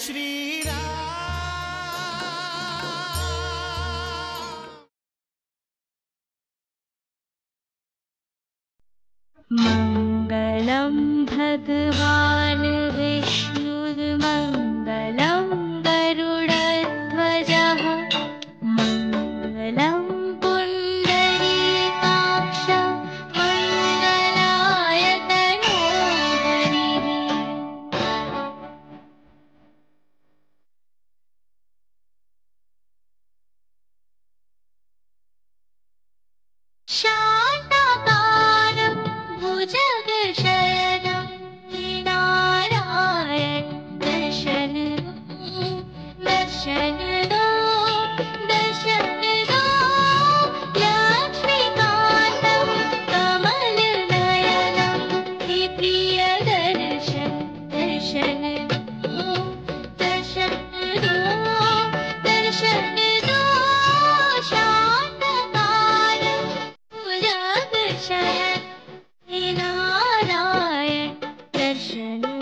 श्री मंगलम भगवान विष्णुर्मंगलम गरुड़ध्वजः मंगलम पुंडरीकाक्ष मंगलाय तनोहरिः। शान्ताकारं भुजगशयनं नारायण दर्शन दर्शन दो लक्ष्मीकान्तं कमलनयनं प्रिय दर्शन दर्शन दो शान्तकारं भुजगशयनं नारायण दर्शन दो।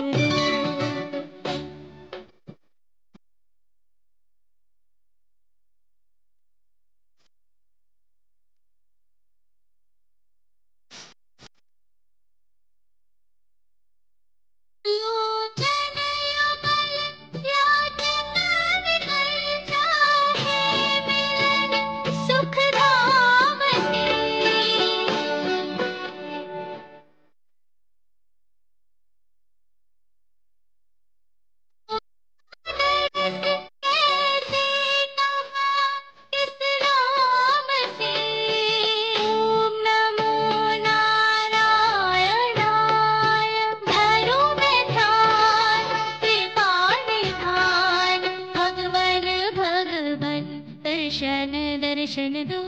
दर्शन दो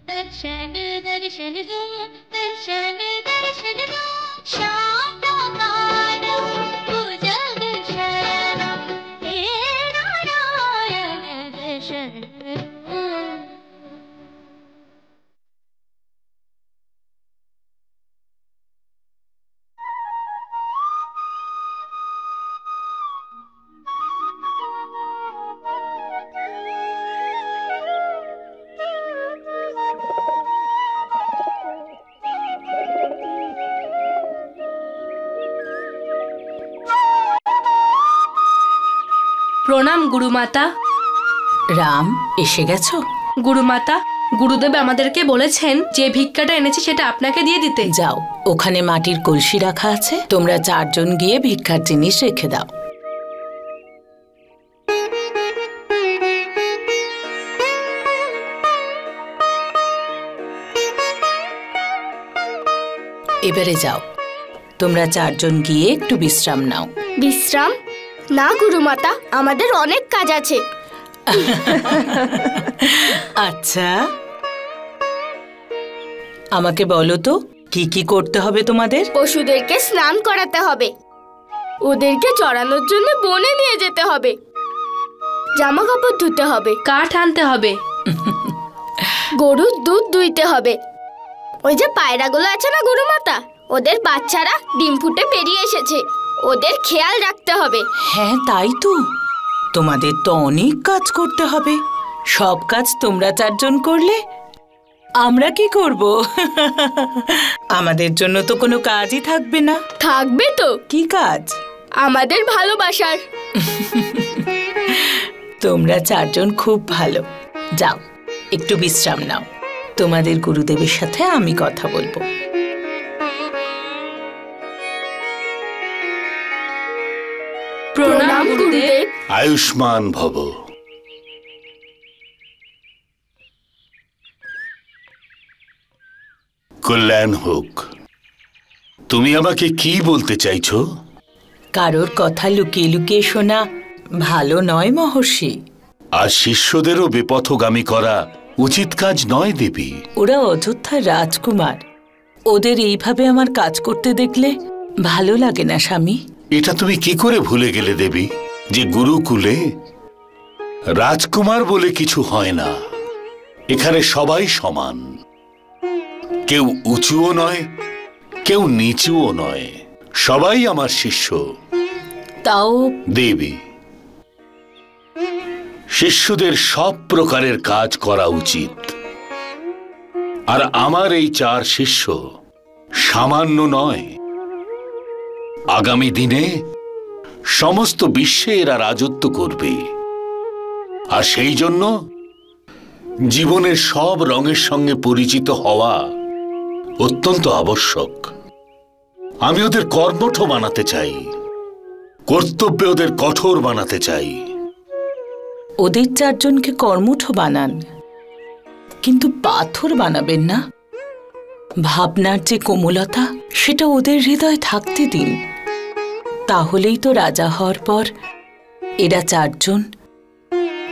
दर्शन दर्शन दो दर्शन दर्शन दो शान्तकारं भुजगशयनं हे नारायण दर्शन दो। প্রণাম গুরুমাতা। রাম, এসে গেছো? গুরুমাতা, গুরুদেব আমাদেরকে বলেছেন যে ভিক্ষাটা এনেছি সেটা আপনাকে দিয়ে দিতে। যাও, ওখানে মাটির কলসি রাখা আছে, তোমরা 4 জন গিয়ে ভিক্ষার জিনিস রেখে দাও। এবারে যাও, তোমরা 4 জন গিয়ে একটু বিশ্রাম নাও। বিশ্রাম না গুরুমাতা, আমাদের অনেক কাজ আছে। আচ্ছা, আমাকে বলো তো কি কি করতে হবে তোমাদের? পশুদেরকে স্নান করাতে হবে, ওদেরকে চড়ানোর জন্য বনে নিয়ে যেতে হবে, জামা কাপড় ধুতে হবে, কাঠ আনতে হবে, গরুর দুধ দুইতে হবে। ওই যে পায়রাগুলো আছে না গুরুমাতা, ওদের বাচ্চারা ডিম ফুটে বেরিয়ে এসেছে, ওদের খেয়াল রাখতে হবে। হ্যাঁ, তাই তো, তোমাদের তো অনেক কাজ করতে হবে। সব কাজ তোমরা 4 জন করলে আমরা কি করব? আমাদের জন্য তো কোনো কাজই থাকবে না। থাকবে তো। কি কাজ? আমাদের ভালোবাসার। তোমরা 4 জন খুব ভালো। যাও, একটু বিশ্রাম নাও, তোমাদের গুরুদেবের সাথে আমি কথা বলবো। প্রণাম গুরুদেব। আয়ুষ্মান ভব। কল্যাণ হোক। তুমি আমাকে কি বলতে চাইছো? কারোর কথা লুকিয়ে লুকিয়ে শোনা ভালো নয় মহর্ষি। আর শিষ্যদেরও বিপথগামী করা উচিত কাজ নয় দেবী। ওরা অযোধ্যার রাজকুমার, ওদের এইভাবে আমার কাজ করতে দেখলে ভালো লাগে না স্বামী। এটা তুমি কি করে ভুলে গেলে দেবী যে গুরুকুলে রাজকুমার বলে কিছু হয় না। এখানে সবাই সমান, কেউ উঁচুও নয় কেউ নিচুও নয়, সবাই আমার শিষ্য। তাও দেবী, শিষ্যদের সব প্রকারের কাজ করা উচিত। আর আমার এই 4 শিষ্য সামান্য নয়। আগামী দিনে সমস্ত বিশ্বে এরা রাজত্ব করবে। আর সেই জন্য জীবনের সব রঙের সঙ্গে পরিচিত হওয়া অত্যন্ত আবশ্যক। আমি ওদের কর্মঠ বানাতে চাই, কর্তব্যে ওদের কঠোর বানাতে চাই। ওদের 4 জনকে কর্মঠ বানান, কিন্তু পাথর বানাবেন না। ভাবনার যে কোমলতা, সেটা ওদের হৃদয়ে থাকতে দিন। তাহলেই তো রাজা হওয়ার পর এরা 4 জন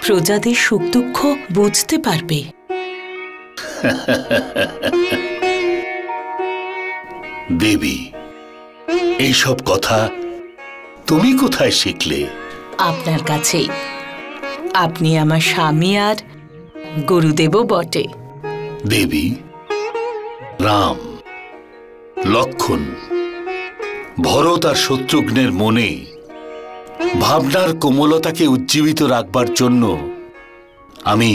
প্রজাদের সুখ দুঃখ বুঝতে পারবে। দেবী, এইসব কথা তুমি কোথায় শিখলে? আপনার কাছেই। আপনি আমার স্বামী আর গুরুদেবও বটে। দেবী, রাম, লক্ষণ, ভরত আর শত্রুঘ্নের মনে ভাবনার কোমলতাকে উজ্জীবিত রাখবার জন্য আমি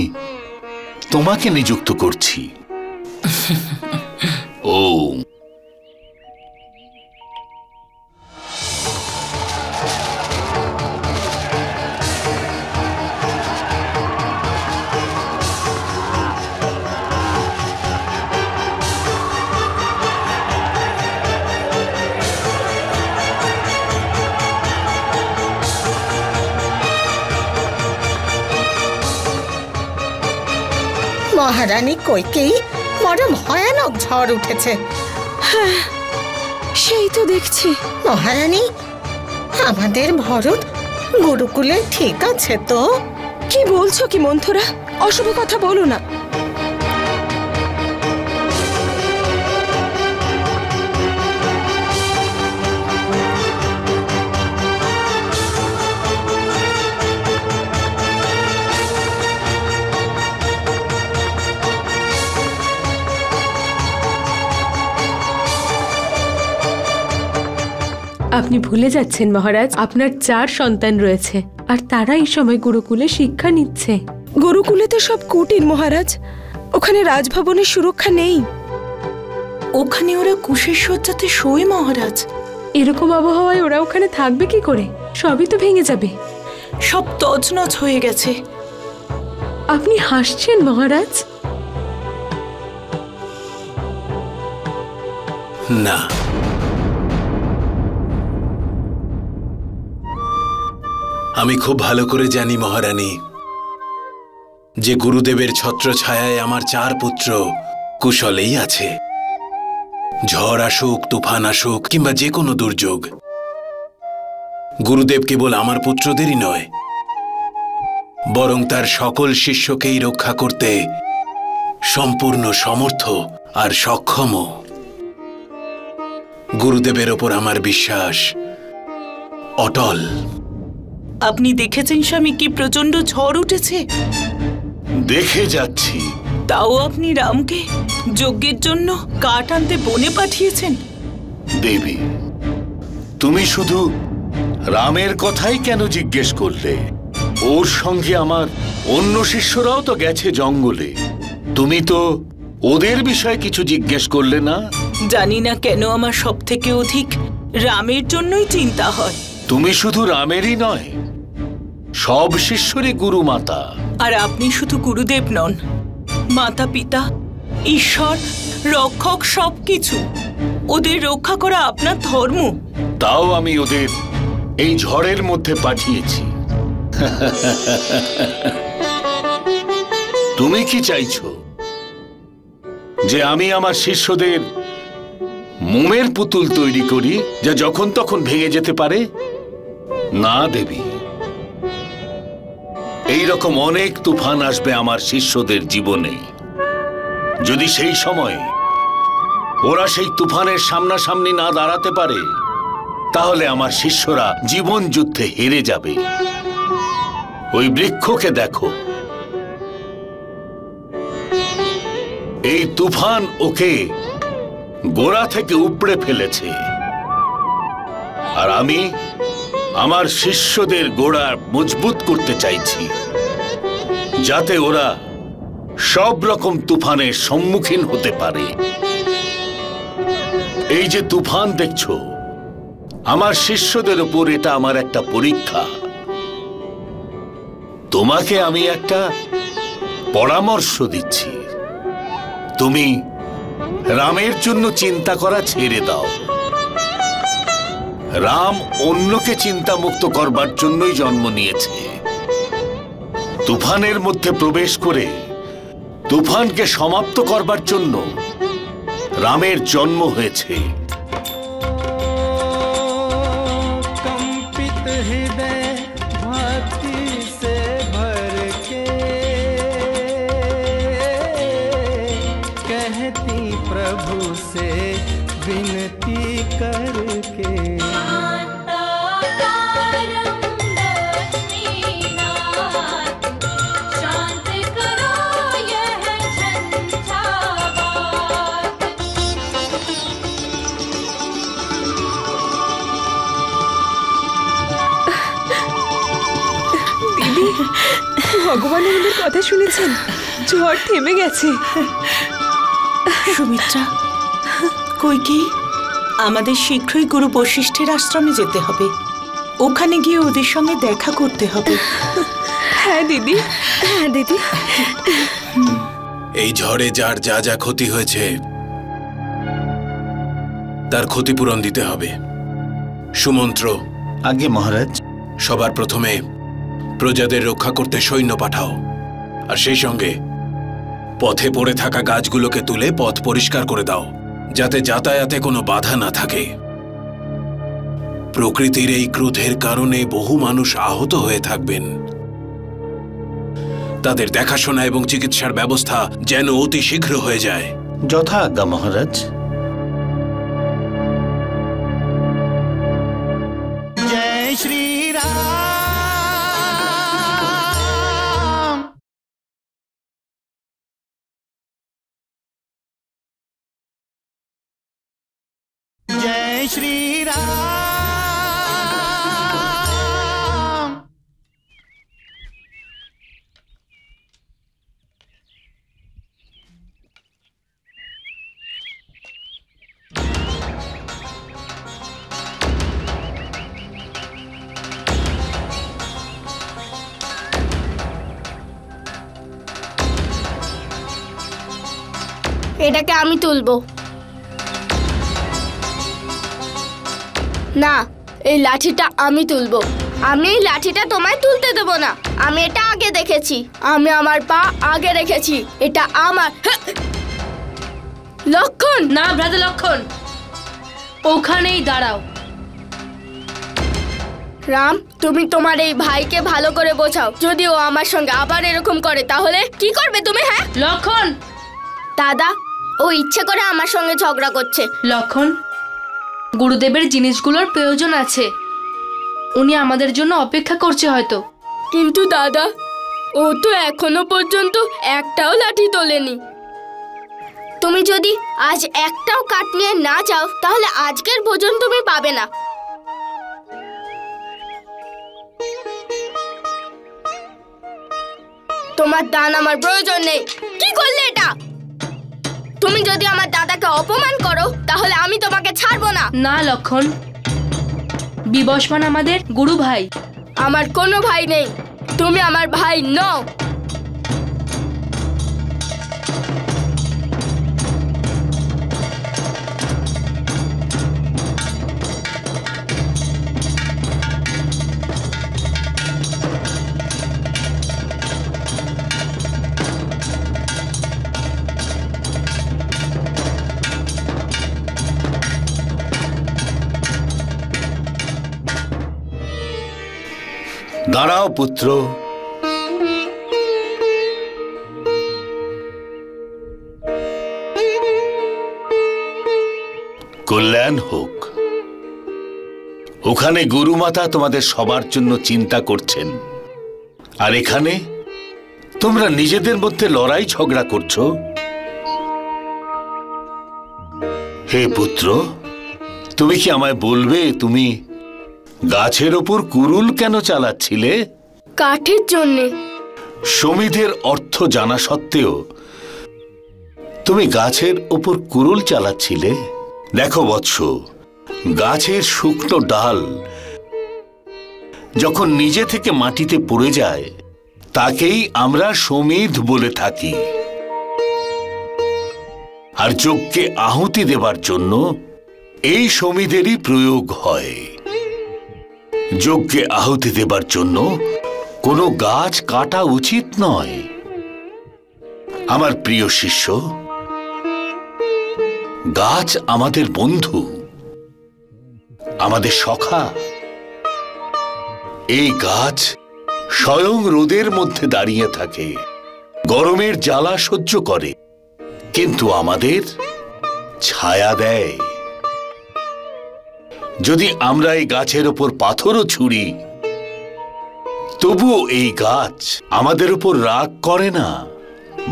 তোমাকে নিযুক্ত করছি। ওম। মহারানী কইকেই বড় ভয়ানক ঝড় উঠেছে। হ্যাঁ, সেই তো দেখছি। মহারানী, আমাদের ভরত গুরুকুলে ঠিক আছে তো? কি বলছো কি মন্থরা? অশুভ কথা বলো না। আপনি ভুলে যাচ্ছেন মহারাজ, আপনার 4 সন্তান রয়েছে আর তারা এই সময় গুরুকুলে শিক্ষা নিচ্ছে। গুরুকুলে তো সব কুটির মহারাজ, ওখানে রাজভবনের সুরক্ষা নেই। ওখানে ওরা কুশের শয্যাতে শোয় মহারাজ। এরকম আবহাওয়ায় ওরা ওখানে থাকবে কি করে? সবই তো ভেঙে যাবে। সব তছনছ হয়ে গেছে। আপনি হাসছেন মহারাজ? না, আমি খুব ভালো করে জানি মহারানী যে গুরুদেবের ছত্রছায়ায় আমার 4 পুত্র কুশলেই আছে। ঝড় আসুক, তুফান আসুক কিংবা যে কোনো দুর্যোগ, গুরুদেব কেবল আমার পুত্রদেরই নয়, বরং তার সকল শিষ্যকেই রক্ষা করতে সম্পূর্ণ সমর্থ আর সক্ষম। গুরুদেবের ওপর আমার বিশ্বাস অটল। আপনি দেখেছেন স্বামী কি প্রচন্ড ঝড় উঠেছে? দেখে যাচ্ছি। তাও আপনি রামকে যজ্ঞের জন্য কাঠ আনতে বনে পাঠিয়েছেন। দেবী, তুমি শুধু রামের কথাই কেন জিজ্ঞেস করলে? ওর সঙ্গে আমার অন্য শিষ্যরাও তো গেছে জঙ্গলে। তুমি তো ওদের বিষয়ে কিছু জিজ্ঞেস করলে না। জানি না কেন আমার সব থেকে অধিক রামের জন্যই চিন্তা হয়। তুমি শুধু রামেরই নয়, সব শিষ্যরই গুরু মাতা। আর আপনি শুধু গুরুদেব নন, মাতা পিতা, ঈশ্বর, রক্ষক, সবকিছু। ওদের রক্ষা করা আপনার ধর্ম। তাও আমি ওদের এই ঝড়ের মধ্যে পাঠিয়েছি। তুমি কি চাইছো যে আমি আমার শিষ্যদের মোমের পুতুল তৈরি করি যা যখন তখন ভেঙে যেতে পারে? না দেবী, এইরকম অনেক তুফান আসবে আমার শিষ্যদের জীবনে। যদি সেই সময় ওরা সেই তুফানের সামনাসামনি না দাঁড়াতে পারে, তাহলে আমার শিষ্যরা জীবন যুদ্ধে হেরে যাবে। ওই বৃক্ষকে দেখো, এই তুফান ওকে গোড়া থেকে উপড়ে ফেলেছে। আর আমি আমার শিষ্যদের গোড়া মজবুত করতে চাইছি। যাতে ওরা সব রকম তুফানের সম্মুখীন হতে পারে। এই যে তুফান দেখছো, আমার শিষ্যদের উপর এটা আমার একটা পরীক্ষা। তোমাকে আমি একটা পরামর্শ দিচ্ছি, তুমি রামের জন্য চিন্তা করা ছেড়ে দাও। রাম অন্যকে চিন্তামুক্ত করবার জন্যই জন্ম নিয়েছে। তুফানের মধ্যে প্রবেশ করে তুফানকে সমাপ্ত করবার জন্য রামের জন্ম হয়েছে। कंपित हृदय भक्ति से भर के कहती प्रभु से विनती करके ভগবান আমাদের কথা শুনেছেন, ঝড় থেমে গেছে। সুমিত্রা, কইকেয়ী, আমাদের শীঘ্রই গুরু বশিষ্ঠের আশ্রমে যেতে হবে। ওখানে গিয়ে ওদের সঙ্গে দেখা করতে হবে। হ্যাঁ দিদি, হ্যাঁ দিদি। এই ঝড়ে যার যা যা ক্ষতি হয়েছে তার ক্ষতিপূরণ দিতে হবে। সুমন্ত্র, আগে মহারাজ। সবার প্রথমে প্রজাদের রক্ষা করতে সৈন্য পাঠাও, আর সেই সঙ্গে পথে পড়ে থাকা গাছগুলোকে তুলে পথ পরিষ্কার করে দাও, যাতে যাতায়াতে কোনো বাধা না থাকে। প্রকৃতির এই ক্রোধের কারণে বহু মানুষ আহত হয়ে থাকবেন। তাদের দেখাশোনা এবং চিকিৎসার ব্যবস্থা যেন অতি শীঘ্র হয়ে যায়। যথা আজ্ঞা মহারাজ। जय श्री राम। जय श्री राम। এটাকে আমি তুলবো না, এই লাঠিটা আমি তুলবো। আমি এই লাঠিটা তোমায় তুলতে দেবো না। আমি এটা আগে দেখেছি, আমি আমার পা আগে রেখেছি। এটা আমার। লক্ষণ, না ব্রাদার লক্ষণ, ওখানেই দাঁড়াও। রাম, তুমি তোমার এই ভাইকে ভালো করে বোঝাও। যদি ও আমার সঙ্গে আবার এরকম করে তাহলে কি করবে তুমি? হ্যাঁ লক্ষণ। দাদা, ও ইচ্ছে করে আমার সঙ্গে ঝগড়া করছে। লক্ষণ, গুরুদেবের জিনিসগুলোর প্রয়োজন আছে, উনি আমাদের জন্য অপেক্ষা করছে হয়তো। কিন্তু দাদা, ও তো এখনো পর্যন্ত একটাও লাঠি তোলেনি। তুমি যদি আজ একটাও কাঠ নিয়ে না যাও তাহলে আজকের ভোজন তুমি পাবে না। তোমার দান আমার প্রয়োজন নেই। কি করলে এটা? তুমি যদি আমার দাদাকে অপমান করো তাহলে আমি তোমাকে ছাড়বো না। না লক্ষণ, বিবস্বান আমাদের গুরু ভাই। আমার কোনো ভাই নেই, তুমি আমার ভাই নও। দাঁড়াও পুত্র। কল্যাণ হোক। ওখানে গুরুমাতা তোমাদের সবার জন্য চিন্তা করছেন, আর এখানে তোমরা নিজেদের মধ্যে লড়াই ঝগড়া করছো। হে পুত্র, তুমি কি আমায় বলবে তুমি গাছের ওপর কুরুল কেন চালাচ্ছিলে? কাঠের জন্যে। সমিধের অর্থ জানা সত্ত্বেও তুমি গাছের ওপর কুড়ুল চালাচ্ছিলে। দেখো বৎস, গাছের শুকনো ডাল যখন নিজে থেকে মাটিতে পড়ে যায় তাকেই আমরা সমিধ বলে থাকি। আর যজ্ঞে আহুতি দেবার জন্য এই সমিধেরই প্রয়োগ হয়। যজ্ঞে আহুতি দেবার জন্য কোনো গাছ কাটা উচিত নয়। আমার প্রিয় শিষ্য, গাছ আমাদের বন্ধু, আমাদের সখা। এই গাছ স্বয়ং রোদের মধ্যে দাঁড়িয়ে থাকে, গরমের জ্বালা সহ্য করে, কিন্তু আমাদের ছায়া দেয়। যদি আমরা এই গাছের ওপর পাথরও ছুঁড়ি, তবুও এই গাছ আমাদের উপর রাগ করে না,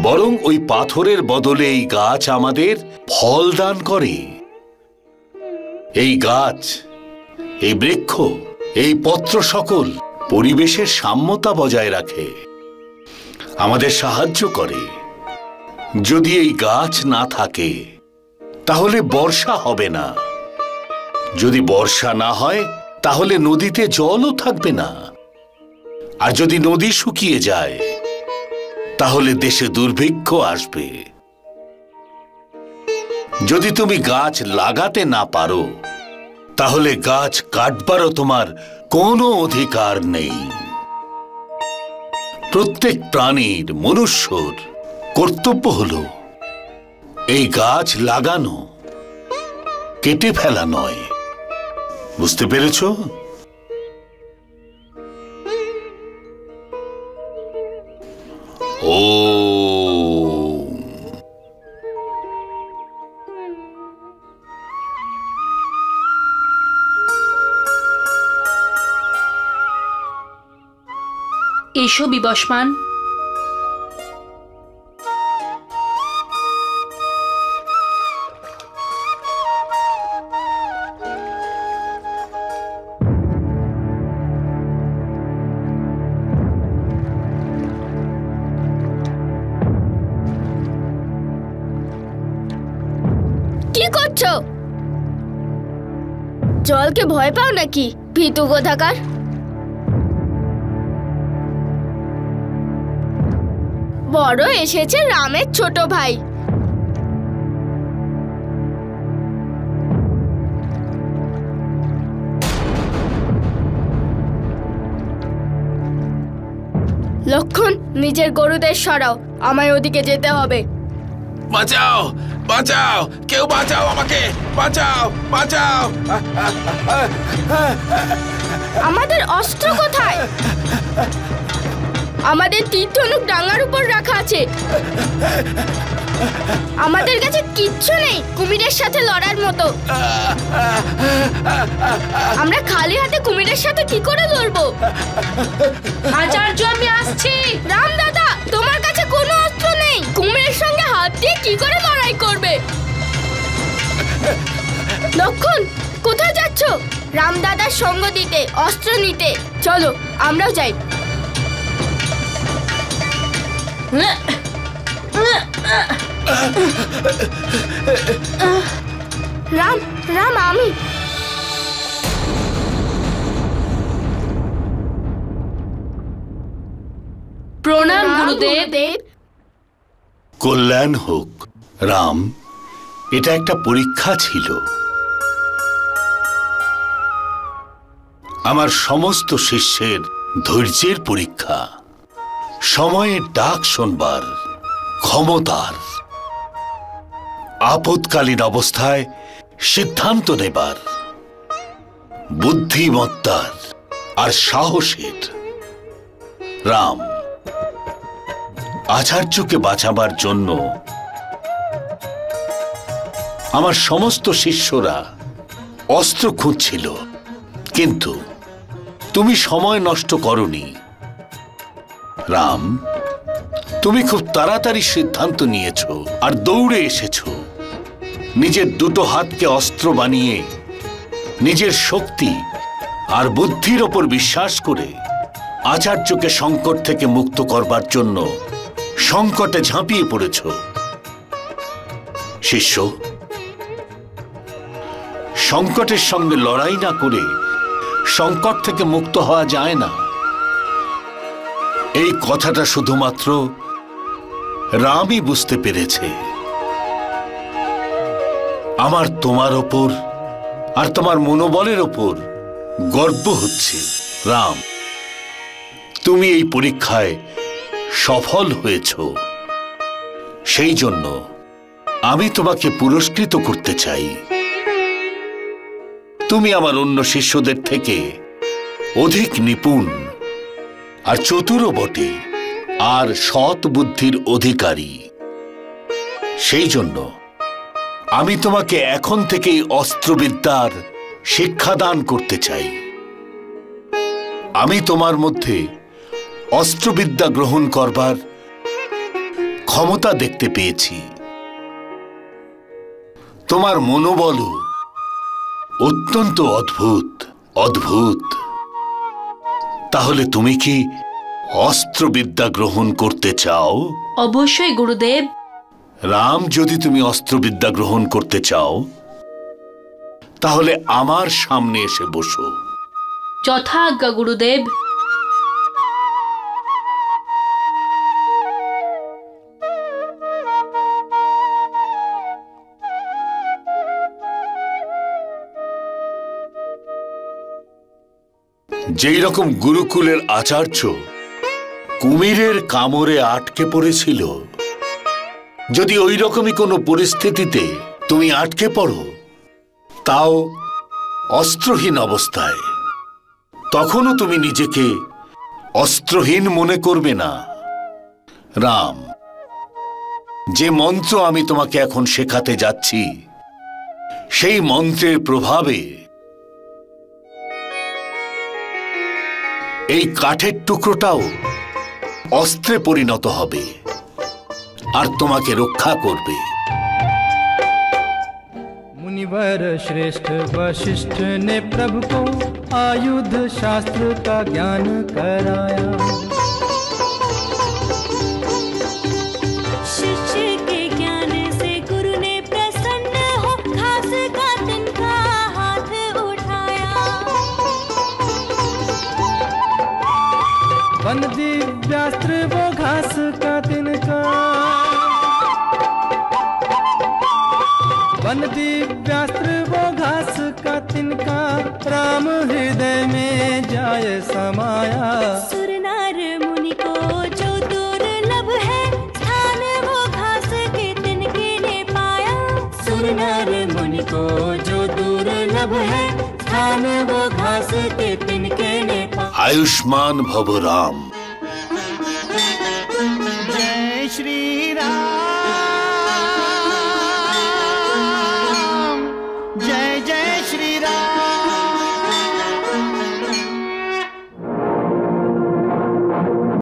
বরং ওই পাথরের বদলে এই গাছ আমাদের ফল দান করে। এই গাছ, এই বৃক্ষ, এই পত্র সকল পরিবেশের সাম্যতা বজায় রাখে, আমাদের সাহায্য করে। যদি এই গাছ না থাকে তাহলে বর্ষা হবে না, যদি বর্ষা না হয় তাহলে নদীতে জলও থাকবে না, আর যদি নদী শুকিয়ে যায় তাহলে দেশে দুর্ভিক্ষ আসবে। যদি তুমি গাছ লাগাতে না পারো তাহলে গাছ কাটবারও তোমার কোনো অধিকার নেই। প্রত্যেক প্রাণীর, মনুষ্যর কর্তব্য হলো এই গাছ লাগানো, কেটে ফেলা নয়। বুঝতে পেরেছ? ও এসো বিবস্মান। কি করছো? জলকে ভয় পাও নাকি, ভীতু কোথাকার? বড় এসেছে রামের ছোট ভাই। লক্ষণ, নিজের গরুদের সরাও, আমায় ওদিকে যেতে হবে। বাঁচাও, বাঁচাও, কেউ বাঁচাও আমাকে, বাঁচাও, বাঁচাও। আমাদের অস্ত্র কোথায়? আমাদের তীর ধনুক ডাঙার উপর রাখা আছে। আমাদের কাছে কিচ্ছু নেই কুমিরের সাথে লড়ার মতো। আমরা খালি হাতে কুমিরের সাথে কি করে লড়বো? আচার্য, আমি আসছি। রাম দাদা, তোমার কাছে কোনো অস্ত্র নেই, কুমিরের সঙ্গে হাত দিয়ে কি করে লড়াই করবে? লক্ষণ, কোথায় যাচ্ছ? রাম দাদার সঙ্গ দিতে, অস্ত্র নিতে। চলো, আমরাও যাই। রাম, রাম, আমি। প্রণাম গুরুদেব। কল্যাণ হোক। রাম, এটা একটা পরীক্ষা ছিল। আমার সমস্ত শিষ্যের ধৈর্যের পরীক্ষা, সময়ের ডাক শোনবার, ক্ষমতার, আপৎকালীন অবস্থায় সিদ্ধান্ত নেবার, বুদ্ধিমত্তার আর সাহসের। রাম, আচার্যকে বাঁচাবার জন্য আমার সমস্ত শিষ্যরা অস্ত্র খুঁজছিল, কিন্তু তুমি সময় নষ্ট করনি। রাম, তুমি খুব তাড়াতাড়ি সিদ্ধান্ত নিয়েছ আর দৌড়ে এসেছ। নিজের দুটো হাতকে অস্ত্র বানিয়ে নিজের শক্তি আর বুদ্ধির ওপর বিশ্বাস করে আচার্যকে সংকট থেকে মুক্ত করবার জন্য সংকটে ঝাঁপিয়ে পড়েছ। শিষ্য, সংকটের সঙ্গে লড়াই না করে সংকট থেকে মুক্ত হওয়া যায় না। এই কথাটা শুধুমাত্র রামই বুঝতে পেরেছে। আমার তোমার ওপর আর তোমার মনোবলের ওপর গর্ব হচ্ছে। রাম, তুমি এই পরীক্ষায় সফল হয়েছ, সেই জন্য আমি তোমাকে পুরস্কৃত করতে চাই। তুমি আমার অন্য শিষ্যদের থেকে অধিক নিপুণ আর চতুরও বটে, আর সৎ বুদ্ধির অধিকারী। সেই জন্য আমি তোমাকে এখন থেকেই অস্ত্রবিদ্যার শিক্ষাদান করতে চাই। আমি তোমার মধ্যে অস্ত্রবিদ্যা গ্রহণ করবার ক্ষমতা দেখতে পেয়েছি। তোমার মনোবল অত্যন্ত অদ্ভুত অদ্ভুত। তাহলে তুমি কি অস্ত্রবিদ্যা গ্রহণ করতে চাও? অবশ্যই গুরুদেব। রাম, যদি তুমি অস্ত্রবিদ্যা গ্রহণ করতে চাও তাহলে আমার সামনে এসে বসো। যথা আজ্ঞা গুরুদেব। যেই রকম গুরুকুলের আচার্য কুমিরের কামড়ে আটকে পড়েছিল, যদি ওই রকমই কোনো পরিস্থিতিতে তুমি আটকে পড়ো, তাও অস্ত্রহীন অবস্থায়, তখনও তুমি নিজেকে অস্ত্রহীন মনে করবে না। রাম, যে মন্ত্র আমি তোমাকে এখন শেখাতে যাচ্ছি, সেই মন্ত্রের প্রভাবে এই কাঠের টুকরোটাও অস্ত্রে পরিণত হবে আর তোমাকে রক্ষা করবে। मुनिवर श्रेष्ठ वशिष्ठ ने प्रभु को आयुध शास्त्र का ज्ञान कराया। शिष्य के ज्ञान से गुरु ने प्रसन्न हो घास का तिनका हाथ उठाया। वन दिव्यास्त्र वो घास का तिनका, वन दिव्यास्त्र वो घास का तिनका, राम हृदय में जाय समाया। सुर नार मुनि को जो दुर्लभ है स्थान वो घास के तिनके ने पाया। सुर नार मुनि को जो दुर्लभ है स्थान वो घास के तिनके ने पाया। आयुष्मान भव राम। जय श्री राम।